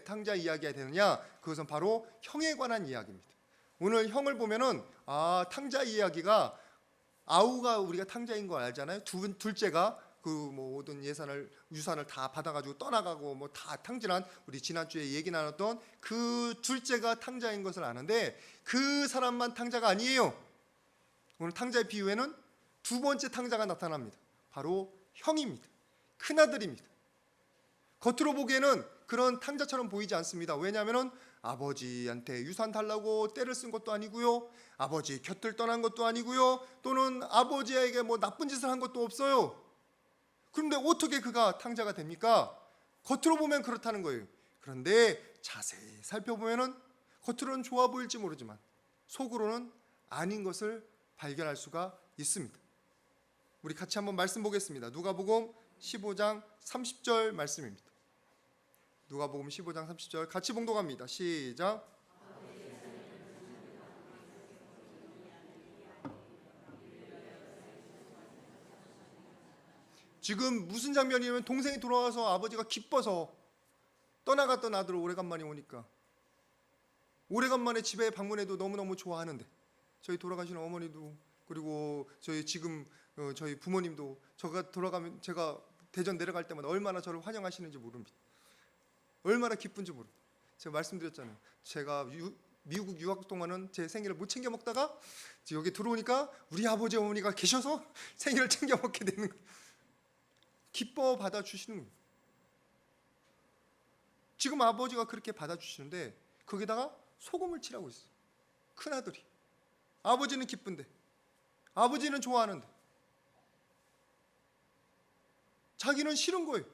탕자 이야기가 되느냐? 그것은 바로 형에 관한 이야기입니다. 오늘 형을 보면은 탕자 이야기가 아우가 우리가 탕자인 거 알잖아요. 둘째가 그 모든 유산을 다 받아가지고 떠나가고 뭐 다 탕진한, 우리 지난주에 얘기 나눴던 그 둘째가 탕자인 것을 아는데 그 사람만 탕자가 아니에요. 오늘 탕자의 비유에는 두 번째 탕자가 나타납니다. 바로 형입니다. 큰아들입니다. 겉으로 보기에는 그런 탕자처럼 보이지 않습니다. 왜냐하면 아버지한테 유산 달라고 떼를 쓴 것도 아니고요, 아버지 곁을 떠난 것도 아니고요, 또는 아버지에게 뭐 나쁜 짓을 한 것도 없어요. 그런데 어떻게 그가 탕자가 됩니까? 겉으로 보면 그렇다는 거예요. 그런데 자세히 살펴보면은 겉으로는 좋아 보일지 모르지만 속으로는 아닌 것을 발견할 수가 있습니다. 우리 같이 한번 말씀 보겠습니다. 누가복음 15장 30절 말씀입니다. 누가복음 15장 30절 같이 봉독합니다. 시작. 지금 무슨 장면이냐면 동생이 돌아와서 아버지가 기뻐서 떠나갔던 아들을 오래간만에 오니까, 오래간만에 집에 방문해도 너무너무 좋아하는데, 저희 돌아가신 어머니도 그리고 저희 부모님도 제가 돌아가면 제가 대전 내려갈 때마다 얼마나 저를 환영하시는지 모릅니다. 얼마나 기쁜지 모릅니다. 제가 말씀드렸잖아요. 제가 미국 유학 동안은 제 생일을 못 챙겨 먹다가 여기 들어오니까 우리 아버지 어머니가 계셔서 생일을 챙겨 먹게 되는 거예요. 기뻐 받아주시는 거예요. 지금 아버지가 그렇게 받아주시는데 거기다가 소금을 칠하고 있어요. 큰아들이. 아버지는 기쁜데, 아버지는 좋아하는데 자기는 싫은 거예요.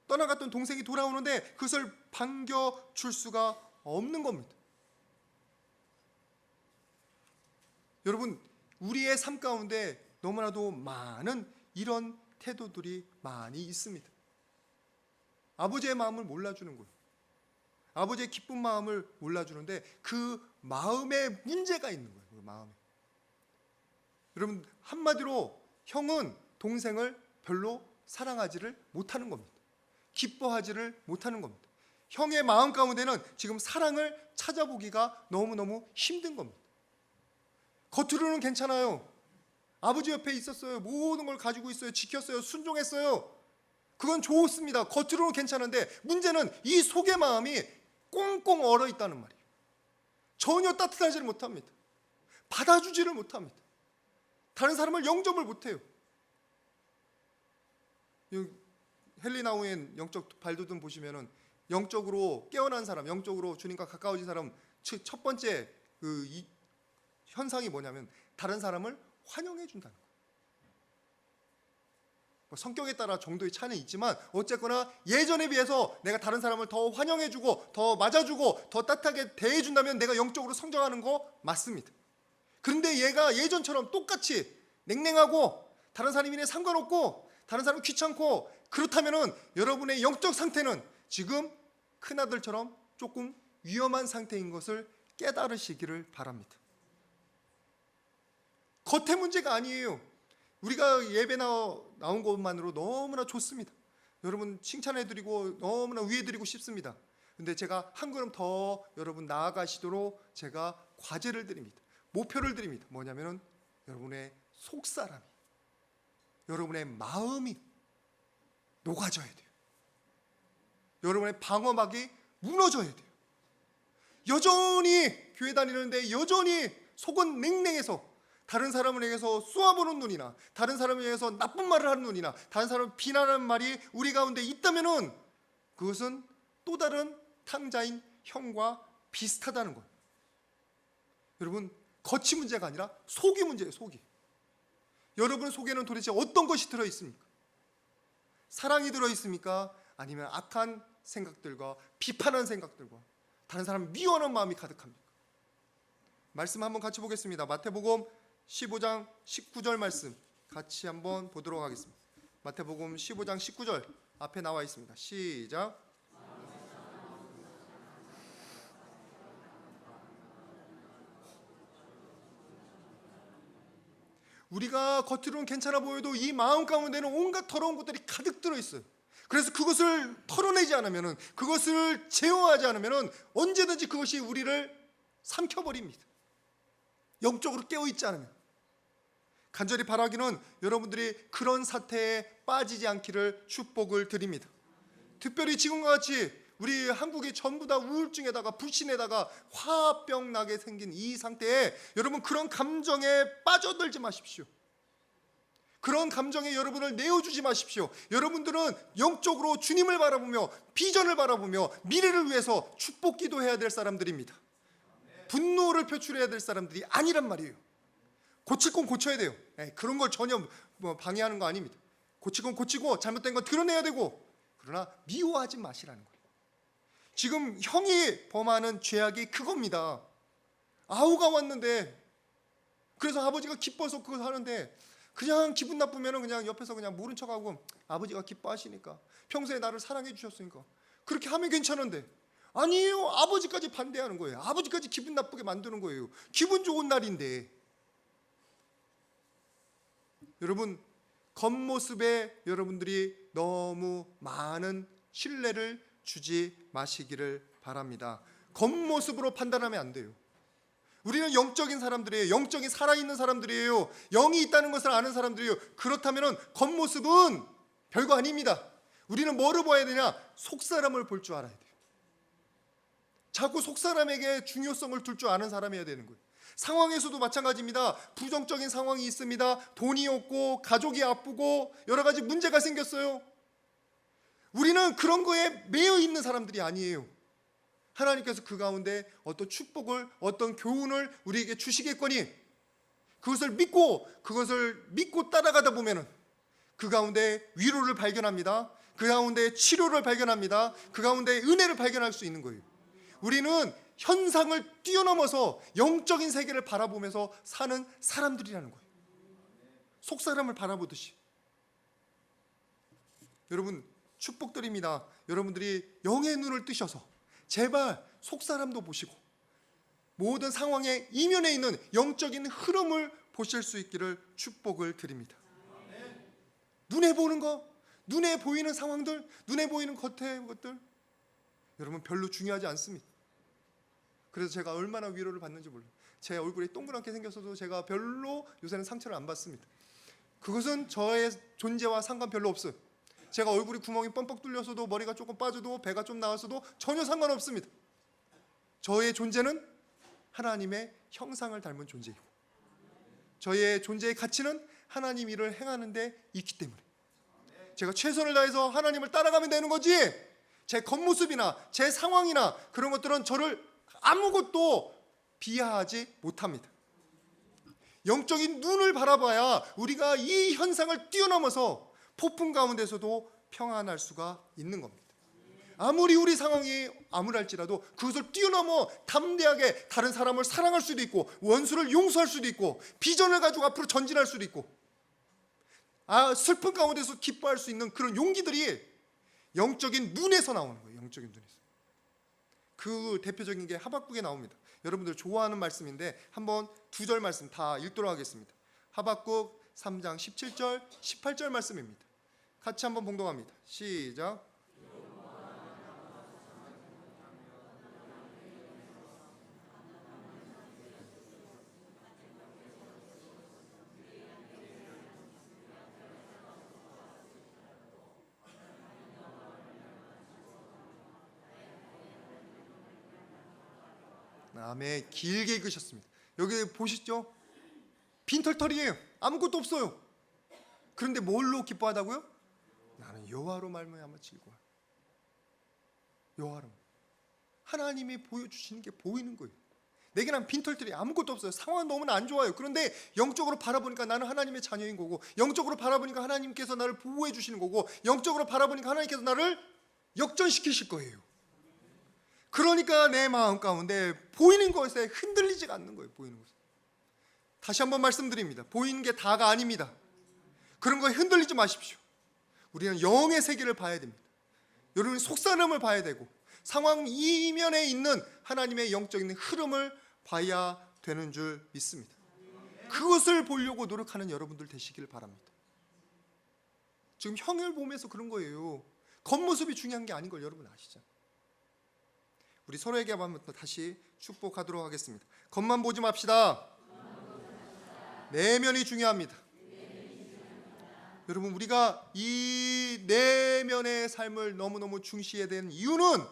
떠나갔던 동생이 돌아오는데 그것을 반겨줄 수가 없는 겁니다. 여러분, 우리의 삶 가운데 너무나도 많은 이런 태도들이 많이 있습니다. 아버지의 마음을 몰라주는 거예요. 아버지의 기쁜 마음을 몰라주는데 그 마음에 문제가 있는 거예요. 그 마음에. 여러분, 한마디로 형은 동생을 별로 사랑하지를 못하는 겁니다. 기뻐하지를 못하는 겁니다. 형의 마음 가운데는 지금 사랑을 찾아보기가 너무너무 힘든 겁니다. 겉으로는 괜찮아요. 아버지 옆에 있었어요. 모든 걸 가지고 있어요. 지켰어요. 순종했어요. 그건 좋습니다. 겉으로는 괜찮은데 문제는 이 속의 마음이 꽁꽁 얼어 있다는 말이에요. 전혀 따뜻하지를 못합니다. 받아주지를 못합니다. 다른 사람을 영접을 못해요. 헨리 나우엔 영적 발돋움 보시면은 영적으로 깨어난 사람, 영적으로 주님과 가까워진 사람 첫 번째 현상이 뭐냐면 다른 사람을 환영해 준다는 거예요. 성격에 따라 정도의 차이는 있지만 어쨌거나 예전에 비해서 내가 다른 사람을 더 환영해주고 더 맞아주고 더 따뜻하게 대해준다면 내가 영적으로 성장하는 거 맞습니다. 그런데 얘가 예전처럼 똑같이 냉랭하고 다른 사람이랑 상관없고 다른 사람 귀찮고 그렇다면은 여러분의 영적 상태는 지금 큰아들처럼 조금 위험한 상태인 것을 깨달으시기를 바랍니다. 겉의 문제가 아니에요. 우리가 예배 나온 것만으로 너무나 좋습니다. 여러분 칭찬해드리고 너무나 위해드리고 싶습니다. 근데 제가 한 걸음 더 여러분 나아가시도록 제가 과제를 드립니다. 목표를 드립니다. 뭐냐면은 여러분의 속사람이, 여러분의 마음이 녹아져야 돼요. 여러분의 방어막이 무너져야 돼요. 여전히 교회 다니는데 여전히 속은 냉랭해서 다른 사람을 향해서 쏘아보는 눈이나 다른 사람을 향해서 나쁜 말을 하는 눈이나 다른 사람을 비난하는 말이 우리 가운데 있다면은 그것은 또 다른 탕자인 형과 비슷하다는 거예요. 여러분, 겉이 문제가 아니라 속이 문제예요. 속이. 여러분 속에는 도대체 어떤 것이 들어있습니까? 사랑이 들어있습니까? 아니면 악한 생각들과 비판하는 생각들과 다른 사람을 미워하는 마음이 가득합니까? 말씀 한번 같이 보겠습니다. 마태복음 15장 19절 말씀 같이 한번 보도록 하겠습니다. 마태복음 15장 19절 앞에 나와 있습니다. 시작. 우리가 겉으로는 괜찮아 보여도 이 마음 가운데는 온갖 더러운 것들이 가득 들어있어요. 그래서 그것을 털어내지 않으면, 그것을 제어하지 않으면 언제든지 그것이 우리를 삼켜버립니다. 영적으로 깨어있지 않으면. 간절히 바라기는 여러분들이 그런 사태에 빠지지 않기를 축복을 드립니다. 특별히 지금과 같이 우리 한국이 전부 다 우울증에다가 불신에다가 화병 나게 생긴 이 상태에 여러분 그런 감정에 빠져들지 마십시오. 그런 감정에 여러분을 내어주지 마십시오. 여러분들은 영적으로 주님을 바라보며 비전을 바라보며 미래를 위해서 축복 기도해야 될 사람들입니다. 분노를 표출해야 될 사람들이 아니란 말이에요. 고칠 건 고쳐야 돼요. 그런 걸 전혀 방해하는 거 아닙니다. 고칠 건 고치고 잘못된 건 드러내야 되고, 그러나 미워하지 마시라는 거예요. 지금 형이 범하는 죄악이 그겁니다. 아우가 왔는데, 그래서 아버지가 기뻐서 그걸 하는데 그냥 기분 나쁘면 그냥 옆에서 그냥 모른 척하고, 아버지가 기뻐하시니까, 평소에 나를 사랑해 주셨으니까 그렇게 하면 괜찮은데, 아니에요. 아버지까지 반대하는 거예요. 아버지까지 기분 나쁘게 만드는 거예요. 기분 좋은 날인데. 여러분, 겉모습에 여러분들이 너무 많은 신뢰를 주지 마시기를 바랍니다. 겉모습으로 판단하면 안 돼요. 우리는 영적인 사람들이에요. 영적인 살아있는 사람들이에요. 영이 있다는 것을 아는 사람들이에요. 그렇다면 겉모습은 별거 아닙니다. 우리는 뭐를 봐야 되냐? 속사람을 볼 줄 알아야 돼요. 자꾸 속사람에게 중요성을 둘 줄 아는 사람이어야 되는 거예요. 상황에서도 마찬가지입니다. 부정적인 상황이 있습니다. 돈이 없고 가족이 아프고 여러 가지 문제가 생겼어요. 우리는 그런 거에 매여 있는 사람들이 아니에요. 하나님께서 그 가운데 어떤 축복을, 어떤 교훈을 우리에게 주시겠거니 그것을 믿고 따라가다 보면은 그 가운데 위로를 발견합니다. 그 가운데 치료를 발견합니다. 그 가운데 은혜를 발견할 수 있는 거예요. 우리는 현상을 뛰어넘어서 영적인 세계를 바라보면서 사는 사람들이라는 거예요. 속사람을 바라보듯이. 여러분, 축복드립니다. 여러분들이 영의 눈을 뜨셔서 제발 속사람도 보시고 모든 상황의 이면에 있는 영적인 흐름을 보실 수 있기를 축복을 드립니다. 눈에 보는 거, 눈에 보이는 상황들, 눈에 보이는 겉의 것들, 여러분 별로 중요하지 않습니다. 그래서 제가 얼마나 위로를 받는지 몰라요. 제 얼굴이 동그랗게 생겼어도 제가 별로 요새는 상처를 안 받습니다. 그것은 저의 존재와 상관 별로 없어요. 제가 얼굴이 구멍이 뻥뻥 뚫렸어도, 머리가 조금 빠져도, 배가 좀 나왔어도 전혀 상관없습니다. 저의 존재는 하나님의 형상을 닮은 존재이고, 저의 존재의 가치는 하나님 일을 행하는 데 있기 때문에 제가 최선을 다해서 하나님을 따라가면 되는 거지, 제 겉모습이나 제 상황이나 그런 것들은 저를 아무것도 비하하지 못합니다. 영적인 눈을 바라봐야 우리가 이 현상을 뛰어넘어서 폭풍 가운데서도 평안할 수가 있는 겁니다. 아무리 우리 상황이 암울할지라도 그것을 뛰어넘어 담대하게 다른 사람을 사랑할 수도 있고, 원수를 용서할 수도 있고, 비전을 가지고 앞으로 전진할 수도 있고, 슬픈 가운데서 기뻐할 수 있는 그런 용기들이 영적인 눈에서 나오는 거예요. 영적인 눈에서. 그 대표적인 게 하박국에 나옵니다. 여러분들 좋아하는 말씀인데 한번 두 절 말씀 다 읽도록 하겠습니다. 하박국 3장 17절 18절 말씀입니다. 같이 한번 봉독합니다. 시작. 아멘. 길게 읽으셨습니다. 여기 보시죠. 빈털털이에요. 아무것도 없어요. 그런데 뭘로 기뻐하다고요? 나는 여호와로 말미암아 즐거워. 여호와로. 하나님이 보여주시는 게 보이는 거예요. 내게는 빈털털이 아무것도 없어요. 상황은 너무나 안 좋아요. 그런데 영적으로 바라보니까 나는 하나님의 자녀인 거고, 영적으로 바라보니까 하나님께서 나를 보호해 주시는 거고, 영적으로 바라보니까 하나님께서 나를 역전시키실 거예요. 그러니까 내 마음 가운데 보이는 것에 흔들리지가 않는 거예요. 보이는 것에. 다시 한번 말씀드립니다. 보이는 게 다가 아닙니다. 그런 거에 흔들리지 마십시오. 우리는 영의 세계를 봐야 됩니다. 여러분 속사람을 봐야 되고, 상황 이면에 있는 하나님의 영적인 흐름을 봐야 되는 줄 믿습니다. 그것을 보려고 노력하는 여러분들 되시길 바랍니다. 지금 형을 보면서 그런 거예요. 겉모습이 중요한 게 아닌 걸 여러분 아시죠? 우리 서로에게 한번 다시 축복하도록 하겠습니다. 겉만 보지 맙시다. 내면이 중요합니다. 여러분, 우리가 이 내면의 삶을 너무너무 중시해야 되는 이유는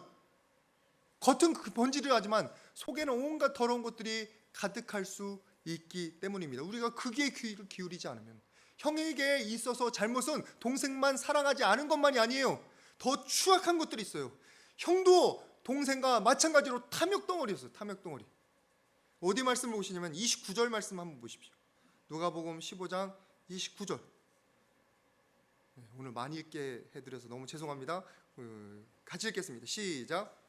겉은 번지르 하지만 속에는 온갖 더러운 것들이 가득할 수 있기 때문입니다. 우리가 거기에 귀를 기울이지 않으면, 형에게 있어서 잘못은 동생만 사랑하지 않은 것만이 아니에요. 더 추악한 것들이 있어요. 형도 동생과 마찬가지로 탐욕덩어리였어요. 탐욕덩어리. 어디 말씀을 보시냐면 29절 말씀 한번 보십시오. 누가복음 15장 29절. 오늘 많이 읽게 해드려서 너무 죄송합니다. 같이 읽겠습니다. 시작.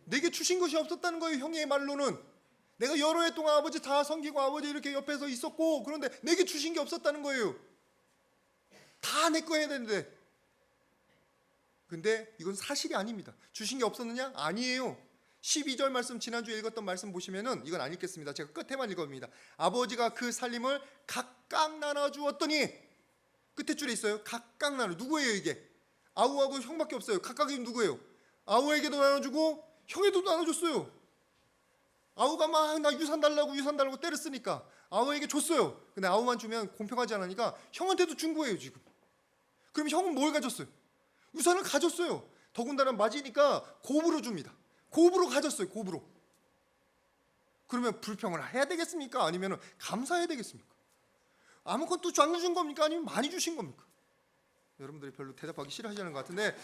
내게 주신 것이 없었다는 거예요. 형의 말로는 내가 여러 해 동안 아버지 다 섬기고 아버지 이렇게 옆에서 있었고, 그런데 내게 주신 게 없었다는 거예요. 다 내 거 해야 되는데. 근데 이건 사실이 아닙니다. 주신 게 없었느냐? 아니에요. 12절 말씀, 지난주에 읽었던 말씀 보시면은, 이건 안 읽겠습니다. 제가 끝에만 읽어봅니다. 아버지가 그 살림을 각각 나눠주었더니, 끝에 줄에 있어요. 각각 나눠. 누구예요 이게? 아우하고 형밖에 없어요. 각각이 누구예요? 아우에게도 나눠주고 형에도 나눠줬어요. 아우가 막 나 유산 달라고 때렸으니까 아우에게 줬어요. 근데 아우만 주면 공평하지 않으니까 형한테도 준 거예요 지금. 그럼 형은 뭘 가졌어요? 유산을 가졌어요. 더군다나 맞이니까 곱으로 줍니다. 곱으로 가졌어요. 곱으로. 그러면 불평을 해야 되겠습니까? 아니면 감사해야 되겠습니까? 아무것도 안 준 겁니까? 아니면 많이 주신 겁니까? 여러분들이 별로 대답하기 싫어하시는 것 같은데,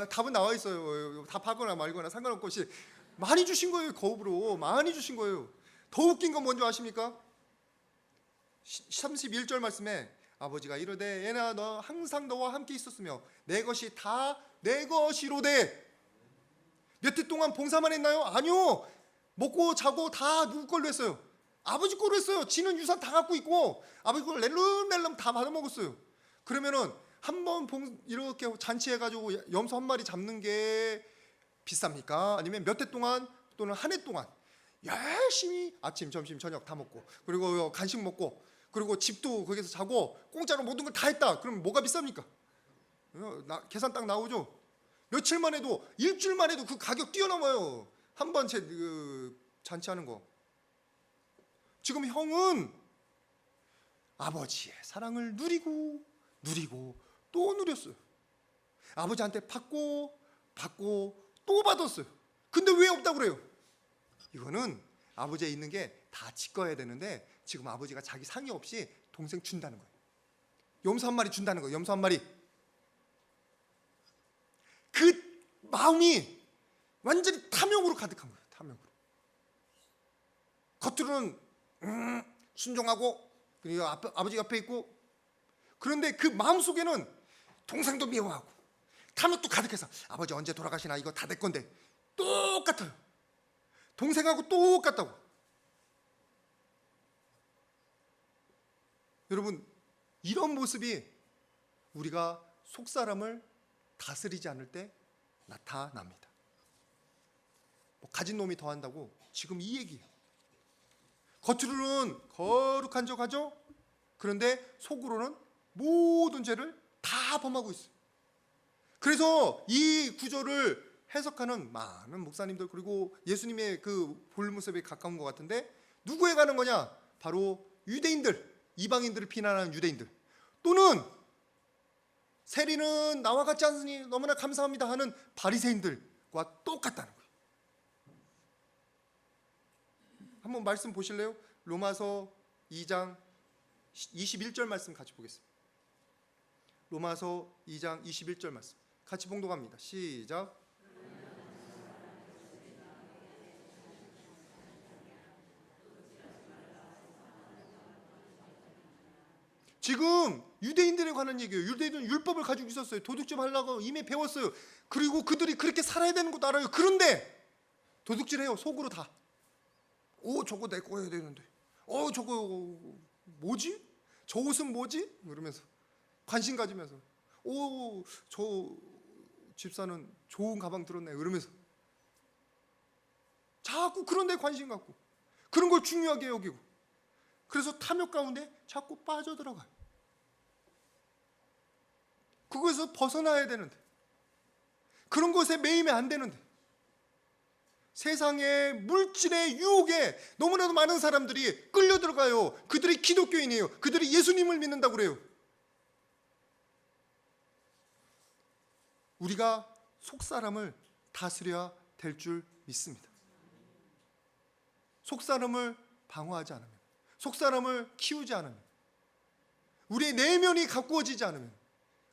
답은 나와 있어요. 답하거나 말거나 상관없이 많이 주신 거예요. 거업으로 많이 주신 거예요. 더 웃긴 건 뭔지 아십니까? 31절 말씀에 아버지가 이르되 얘나 너 항상 너와 함께 있었으며 내 것이 다 내 것이로되. 몇 해 동안 봉사만 했나요? 아니요. 먹고 자고 다 누구 걸로 했어요? 아버지 걸로 했어요. 지는 유산 다 갖고 있고 아버지 걸 낼름낼름 다 받아먹었어요. 그러면은 한번 이렇게 잔치해가지고 염소 한 마리 잡는 게 비쌉니까? 아니면 몇 해 동안 또는 한 해 동안 열심히 아침, 점심, 저녁 다 먹고, 그리고 간식 먹고, 그리고 집도 거기서 자고 공짜로 모든 걸 다 했다. 그럼 뭐가 비쌉니까? 계산 딱 나오죠. 며칠만 해도, 일주일만 해도 그 가격 뛰어넘어요. 한 번 잔치하는 거. 지금 형은 아버지의 사랑을 누리고 또 누렸어요. 아버지한테 받고 또 받았어요. 근데 왜 없다고 그래요? 이거는 아버지에 있는 게 다 지꺼야 되는데 지금 아버지가 자기 상의 없이 동생 준다는 거예요. 염소 한 마리 준다는 거예요. 염소 한 마리. 그 마음이 완전히 탐욕으로 가득한 거예요. 탐욕으로. 겉으로는 순종하고, 그리고 아버지 옆에 있고, 그런데 그 마음속에는 동생도 미워하고 탐욕도 가득해서 아버지 언제 돌아가시나, 이거 다 내 건데. 똑같아요. 동생하고 똑같다고. 여러분, 이런 모습이 우리가 속사람을 다스리지 않을 때 나타납니다. 가진 놈이 더한다고 지금 이 얘기예요. 겉으로는 거룩한 척하죠. 그런데 속으로는 모든 죄를 다 범하고 있어요. 그래서 이 구절을 해석하는 많은 목사님들, 그리고 예수님의 그 볼모습에 가까운 것 같은데, 누구에 가는 거냐? 바로 유대인들, 이방인들을 비난하는 유대인들, 또는 세리는 나와 같지 않으니 너무나 감사합니다 하는 바리새인들과 똑같다는 거예요. 한번 말씀 보실래요? 로마서 2장 21절 말씀 같이 보겠습니다. 로마서 2장 21절 말씀 같이 봉독합니다. 시작. 지금 유대인들에 관한 얘기예요. 유대인들은 율법을 가지고 있었어요. 도둑 좀 하려고 이미 배웠어요. 그리고 그들이 그렇게 살아야 되는 것도 알아요. 그런데 도둑질해요. 속으로 다. 저거 내 거 해야 되는데. 저거 뭐지? 저 옷은 뭐지? 이러면서 관심 가지면서. 저 집사는 좋은 가방 들었네. 이러면서. 자꾸 그런 데 관심 갖고 그런 걸 중요하게 여기고, 그래서 탐욕 가운데 자꾸 빠져들어가요. 그것에서 벗어나야 되는데, 그런 것에 매이면 안 되는데, 세상의 물질의 유혹에 너무나도 많은 사람들이 끌려 들어가요. 그들이 기독교인이에요. 그들이 예수님을 믿는다고 그래요. 우리가 속사람을 다스려야 될 줄 믿습니다. 속사람을 방어하지 않으면, 속사람을 키우지 않으면, 우리의 내면이 가꾸어지지 않으면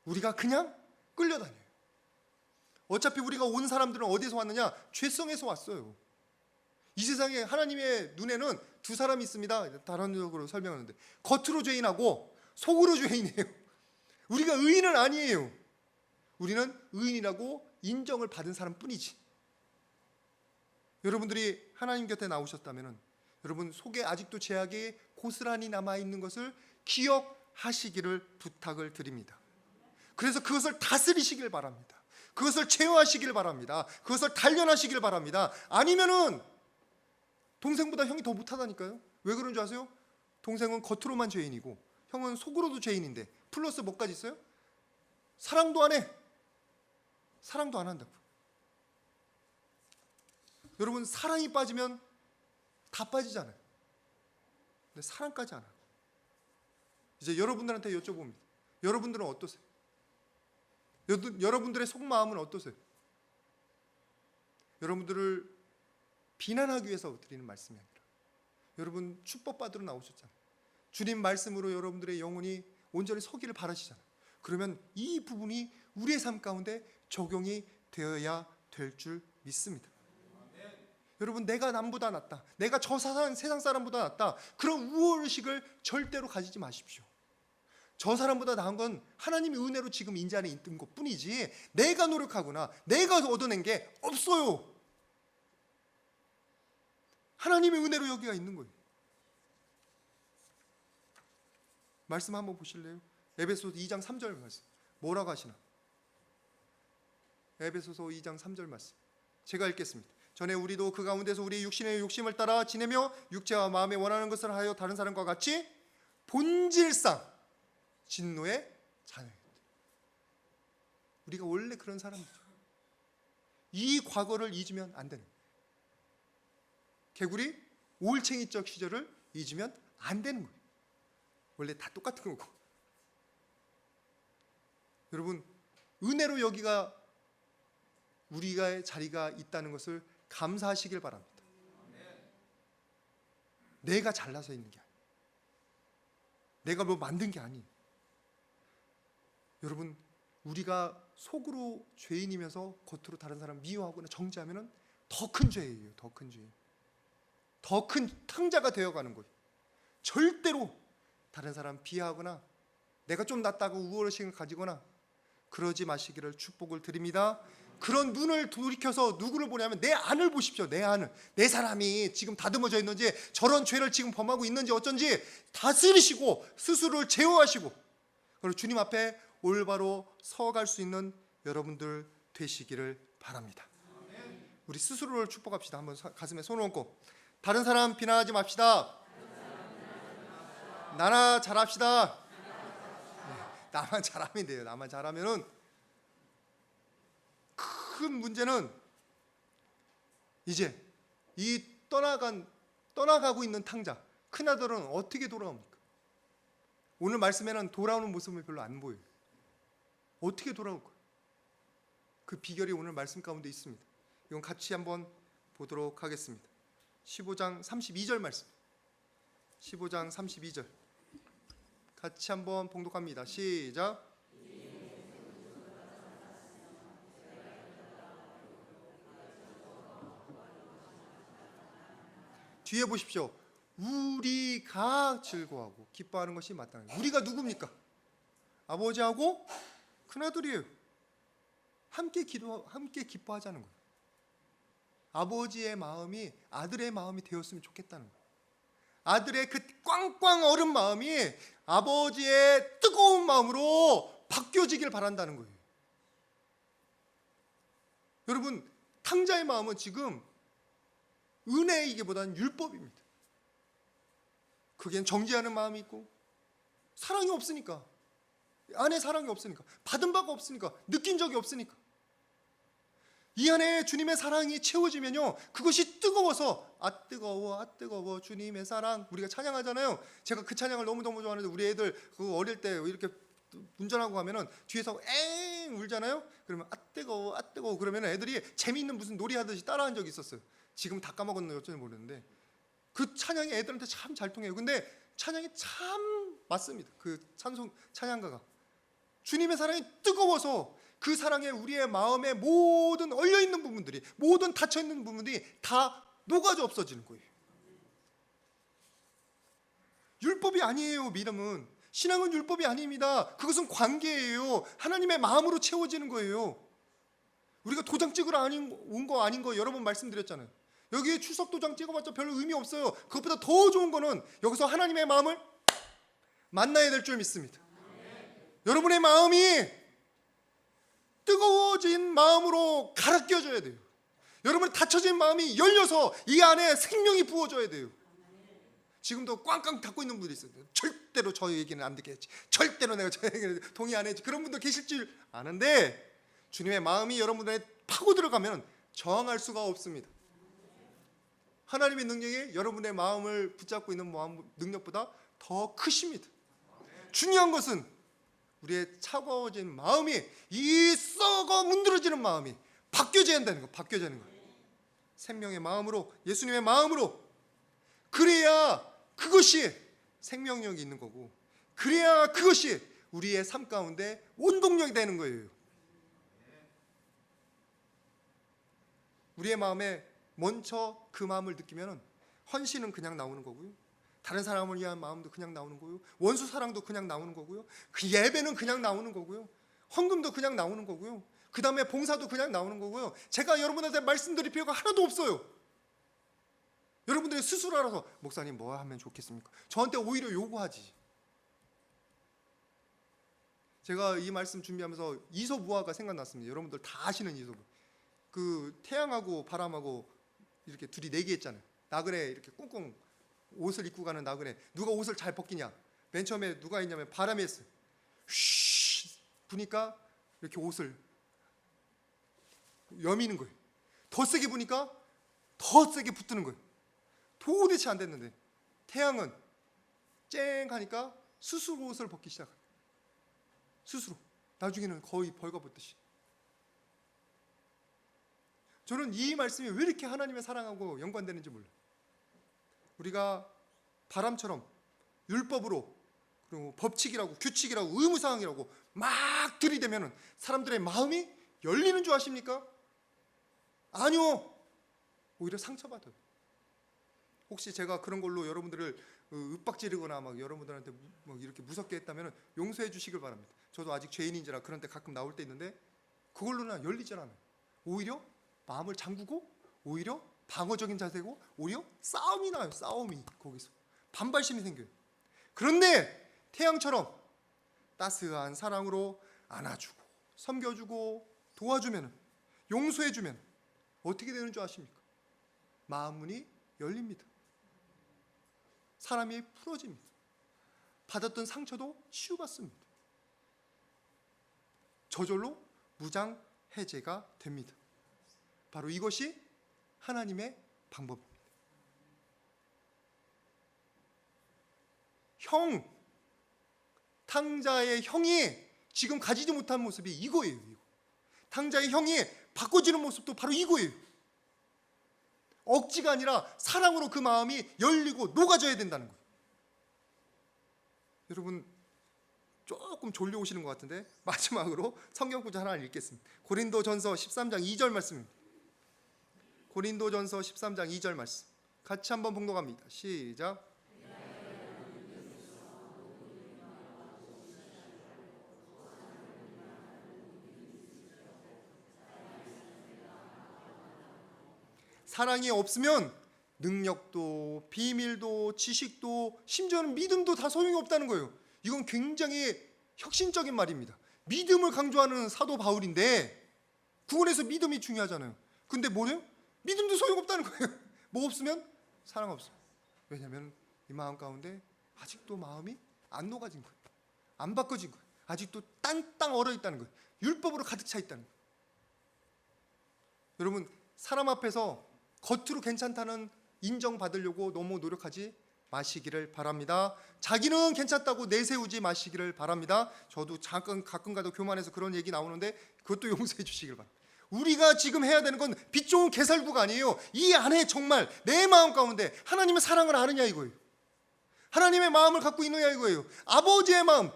우리가 그냥 끌려다녀요. 어차피 우리가 온 사람들은 어디서 왔느냐? 죄성에서 왔어요. 이 세상에 하나님의 눈에는 두 사람이 있습니다. 다른적으로 설명하는데, 겉으로 죄인하고 속으로 죄인이에요. 우리가 의인은 아니에요. 우리는 의인이라고 인정을 받은 사람뿐이지. 여러분들이 하나님 곁에 나오셨다면 여러분 속에 아직도 죄악이 고스란히 남아있는 것을 기억하시기를 부탁을 드립니다. 그래서 그것을 다스리시길 바랍니다. 그것을 제어하시길 바랍니다. 그것을 단련하시길 바랍니다. 아니면은 동생보다 형이 더 못하다니까요. 왜 그런 줄 아세요? 동생은 겉으로만 죄인이고 형은 속으로도 죄인인데 플러스 뭐까지 있어요? 사랑도 안 해. 사랑도 안 한다고. 여러분, 사랑이 빠지면 다 빠지잖아요. 근데 사랑까지 안 하고. 이제 여러분들한테 여쭤봅니다. 여러분들은 어떠세요? 여러분들의 속마음은 어떠세요? 여러분들을 비난하기 위해서 드리는 말씀이 아니라, 여러분 축복받으러 나오셨잖아요. 주님 말씀으로 여러분들의 영혼이 온전히 서기를 바라시잖아요. 그러면 이 부분이 우리의 삶 가운데 적용이 되어야 될 줄 믿습니다. 여러분, 내가 남보다 낫다, 내가 저 세상 사람보다 낫다, 그런 우월의식을 절대로 가지지 마십시오. 저 사람보다 나은 건 하나님의 은혜로 지금 인재 안에 있는 것뿐이지 내가 노력하거나 내가 얻어낸 게 없어요. 하나님의 은혜로 여기가 있는 거예요. 말씀 한번 보실래요? 에베소서 2장 3절 말씀. 뭐라고 하시나? 에베소서 2장 3절 말씀. 제가 읽겠습니다. 전에 우리도 그 가운데서 우리의 육신의 욕심을 따라 지내며 육체와 마음에 원하는 것을 하여 다른 사람과 같이 본질상 진노의 자녀였다. 우리가 원래 그런 사람이죠. 이 과거를 잊으면 안 되는, 개구리 올챙이적 시절을 잊으면 안 되는 거예요. 원래 다 똑같은 거고. 여러분, 은혜로 여기가 우리가 자리가 있다는 것을 감사하시길 바랍니다. 내가 잘나서 있는 게 아니에요. 내가 뭐 만든 게 아니에요. 여러분, 우리가 속으로 죄인이면서 겉으로 다른 사람 미워하거나 정죄하면 더 큰 죄예요. 더 큰 죄. 더 큰 탕자가 되어가는 거예요. 절대로 다른 사람 비하하거나 내가 좀 낫다고 우월의식을 가지거나 그러지 마시기를 축복을 드립니다. 그런 눈을 돌이켜서 누구를 보냐면 내 안을 보십시오. 내 안을. 내 사람이 지금 다듬어져 있는지, 저런 죄를 지금 범하고 있는지 어쩐지 다스리시고 스스로를 제어하시고, 그리고 주님 앞에 올바로 서갈 수 있는 여러분들 되시기를 바랍니다. 우리 스스로를 축복합시다. 한번 가슴에 손을 얹고 다른 사람 비난하지 맙시다. 나나 잘합시다. 네, 나만 잘하면 돼요. 나만 잘하면은 큰 문제는 이제 이 떠나가고 있는 탕자 큰아들은 어떻게 돌아옵니까? 오늘 말씀에는 돌아오는 모습이 별로 안 보여요. 어떻게 돌아올까요? 그 비결이 오늘 말씀 가운데 있습니다. 이건 같이 한번 보도록 하겠습니다. 15장 32절 말씀. 15장 32절 같이 한번 봉독합니다. 시작. 뒤에 보십시오. 우리가 즐거워하고 기뻐하는 것이 마땅한 거예요. 우리가 누굽니까? 아버지하고 큰아들이에요. 함께 기뻐하자는 거예요. 아버지의 마음이 아들의 마음이 되었으면 좋겠다는 거예요. 아들의 그 꽝꽝 얼은 마음이 아버지의 뜨거운 마음으로 바뀌어지길 바란다는 거예요. 여러분, 탕자의 마음은 지금 은혜이기보다는 율법입니다. 그게 정죄하는 마음이 있고 사랑이 없으니까, 안에 사랑이 없으니까, 받은 바가 없으니까, 느낀 적이 없으니까. 이 안에 주님의 사랑이 채워지면요, 그것이 뜨거워서 아 뜨거워 주님의 사랑, 우리가 찬양하잖아요. 제가 그 찬양을 너무너무 좋아하는데 우리 애들 그 어릴 때 이렇게 운전하고 가면은 뒤에서 엥 울잖아요. 그러면 아 뜨거워 그러면 애들이 재미있는 무슨 놀이 하듯이 따라한 적이 있었어요. 지금 다 까먹었는지 어쩐지 모르는데 그 찬양이 애들한테 참 잘 통해요. 근데 찬양이 참 맞습니다. 그 찬양가가 주님의 사랑이 뜨거워서 그 사랑에 우리의 마음에 모든 얼려있는 부분들이, 모든 닫혀있는 부분들이 다 녹아져 없어지는 거예요. 율법이 아니에요. 믿음은, 신앙은 율법이 아닙니다. 그것은 관계예요. 하나님의 마음으로 채워지는 거예요. 우리가 도장 찍으러 온 거 아닌 거 여러 번 말씀드렸잖아요. 여기에 출석 도장 찍어봤자 별 의미 없어요. 그것보다 더 좋은 거는 여기서 하나님의 마음을 만나야 될 줄 믿습니다. 여러분의 마음이 뜨거워진 마음으로 갈아 끼워져야 돼요. 여러분의 닫혀진 마음이 열려서 이 안에 생명이 부어져야 돼요. 지금도 꽝꽝 닫고 있는 분들이 있어요. 절대로 저 얘기는 안 듣겠지, 절대로 내가 저 얘기는 동의 안 했지, 그런 분들 계실 줄 아는데 주님의 마음이 여러분들에 파고 들어가면 저항할 수가 없습니다. 하나님의 능력이 여러분의 마음을 붙잡고 있는 마음 능력보다 더 크십니다. 중요한 것은 우리의 차가워진 마음이, 이 썩어 문드러지는 마음이 바뀌어져야 한다는 거, 바뀌어지는 거. 생명의 마음으로, 예수님의 마음으로, 그래야 그것이 생명력이 있는 거고, 그래야 그것이 우리의 삶 가운데 원동력이 되는 거예요. 우리의 마음에 먼저 그 마음을 느끼면 헌신은 그냥 나오는 거고요, 다른 사람을 위한 마음도 그냥 나오는 거고요, 원수 사랑도 그냥 나오는 거고요, 그 예배는 그냥 나오는 거고요, 헌금도 그냥 나오는 거고요, 그 다음에 봉사도 그냥 나오는 거고요. 제가 여러분한테 말씀드릴 필요가 하나도 없어요. 여러분들이 스스로 알아서 목사님 뭐 하면 좋겠습니까? 저한테 오히려 요구하지. 제가 이 말씀 준비하면서 이솝우화가 생각났습니다. 여러분들 다 아시는 이솝우. 그 태양하고 바람하고 이렇게 둘이 내기했잖아요. 나그네 이렇게 꽁꽁 옷을 입고 가는 나그네, 누가 옷을 잘 벗기냐. 맨 처음에 누가 했냐면 바람이 했어요. 쉿 부니까 이렇게 옷을 여미는 거예요. 더 세게 부니까 더 세게 붙는 거예요. 도대체 안 됐는데 태양은 쨍 하니까 스스로 옷을 벗기 시작해요. 스스로. 나중에는 거의 벌거벗듯이. 저는 이 말씀이 왜 이렇게 하나님의 사랑하고 연관되는지 몰라요. 우리가 바람처럼 율법으로, 그리고 법칙이라고, 규칙이라고, 의무사항이라고 막 들이대면 사람들의 마음이 열리는 줄 아십니까? 아니요. 오히려 상처받아요. 혹시 제가 그런 걸로 여러분들을 윽박지르거나 막 여러분들한테 막 이렇게 무섭게 했다면 용서해 주시길 바랍니다. 저도 아직 죄인인지라 그런 때 가끔 나올 때 있는데 그걸로는 열리질 않아요. 오히려 마음을 잠그고, 오히려 방어적인 자세고, 오히려 싸움이 나요. 싸움이 거기서 반발심이 생겨요. 그런데 태양처럼 따스한 사랑으로 안아주고 섬겨주고 도와주면, 용서해주면 어떻게 되는 줄 아십니까? 마음문이 열립니다. 사람이 풀어집니다. 받았던 상처도 치유받습니다. 저절로 무장해제가 됩니다. 바로 이것이 하나님의 방법입니다. 탕자의 형이 지금 가지지 못한 모습이 이거예요. 이거. 탕자의 형이 바꿔지는 모습도 바로 이거예요. 억지가 아니라 사랑으로 그 마음이 열리고 녹아져야 된다는 거예요. 여러분 조금 졸려오시는 것 같은데 마지막으로 성경 구절 하나 읽겠습니다. 고린도전서 13장 2절 말씀입니다. 고린도전서 13장 2절 말씀 같이 한번 봉독합니다. 시작. 사랑이 없으면 능력도, 비밀도, 지식도, 심지어는 믿음도 다 소용이 없다는 거예요. 이건 굉장히 혁신적인 말입니다. 믿음을 강조하는 사도 바울인데 구원에서 믿음이 중요하잖아요. 근데 뭐래요? 믿음도 소용없다는 거예요. 뭐 없으면 사랑 없어. 왜냐하면 이 마음 가운데 아직도 마음이 안 녹아진 거예요. 안 바꿔진 거예요. 아직도 땅땅 얼어 있다는 거예요. 율법으로 가득 차 있다는 거예요. 여러분, 사람 앞에서 겉으로 괜찮다는 인정받으려고 너무 노력하지 마시기를 바랍니다. 자기는 괜찮다고 내세우지 마시기를 바랍니다. 저도 가끔 가도 교만해서 그런 얘기 나오는데 그것도 용서해 주시기를 바랍니다. 우리가 지금 해야 되는 건 빛 좋은 개살구가 아니에요. 이 안에 정말 내 마음 가운데 하나님의 사랑을 아느냐 이거예요. 하나님의 마음을 갖고 있느냐 이거예요. 아버지의 마음,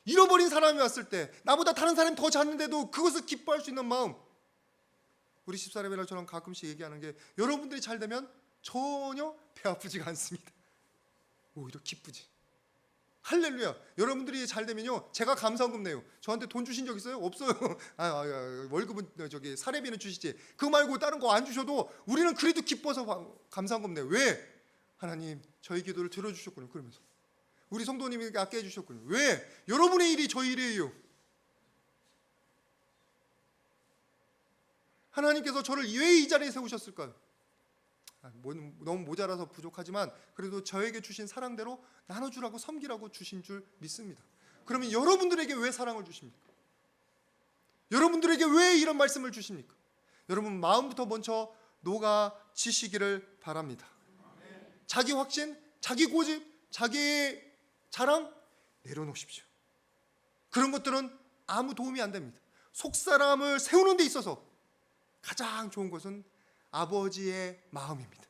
잃어버린 사람이 왔을 때 나보다 다른 사람이 더 잤는데도 그것을 기뻐할 수 있는 마음. 우리 집사람이랑 저랑 가끔씩 얘기하는 게 여러분들이 잘 되면 전혀 배 아프지가 않습니다. 오히려 기쁘지. 할렐루야. 여러분들이 잘 되면요, 제가 감사원금 내요. 저한테 돈 주신 적 있어요? 없어요. 월급은 저기 사례비는 주시지. 그거 말고 다른 거 안 주셔도 우리는 그래도 기뻐서 감사원금 내요. 왜? 하나님 저희 기도를 들어주셨군요. 그러면서 우리 성도님에게 아껴 해주셨군요. 왜? 여러분의 일이 저희 일이에요. 하나님께서 저를 왜 이 자리에 세우셨을까요? 너무 모자라서 부족하지만 그래도 저에게 주신 사랑대로 나눠주라고, 섬기라고 주신 줄 믿습니다. 그러면 여러분들에게 왜 사랑을 주십니까? 여러분들에게 왜 이런 말씀을 주십니까? 여러분 마음부터 먼저 녹아지시기를 바랍니다. 자기 확신, 자기 고집, 자기 자랑 내려놓으십시오. 그런 것들은 아무 도움이 안 됩니다. 속사람을 세우는 데 있어서 가장 좋은 것은 아버지의 마음입니다.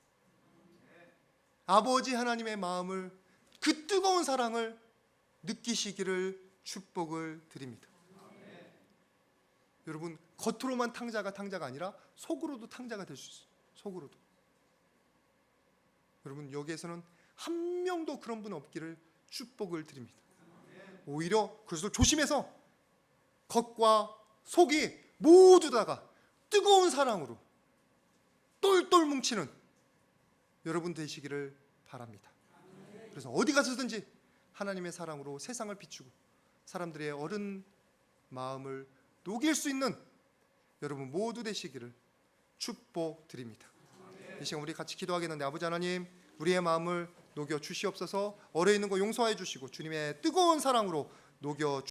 아버지 하나님의 마음을, 그 뜨거운 사랑을 느끼시기를 축복을 드립니다. 여러분, 겉으로만 탕자가 아니라 속으로도 탕자가 될 수 있어요. 속으로도. 여러분, 여기에서는 한 명도 그런 분 없기를 축복을 드립니다. 오히려 그래서 조심해서 겉과 속이 모두 다가 뜨거운 사랑으로 똘똘 뭉치는 여러분 되시기를 바랍니다. 그래서 어디 가서든지 하나님의 사랑으로 세상을 비추고 사람들의 어른 마음을 녹일 수 있는 여러분 모두 되시기를 축복드립니다. 이 시간 우리 같이 기도하겠는데, 아버지 하나님, 우리의 마음을 녹여 주시옵소서. 얼어 있는 거 용서해 주시고 주님의 뜨거운 사랑으로 녹여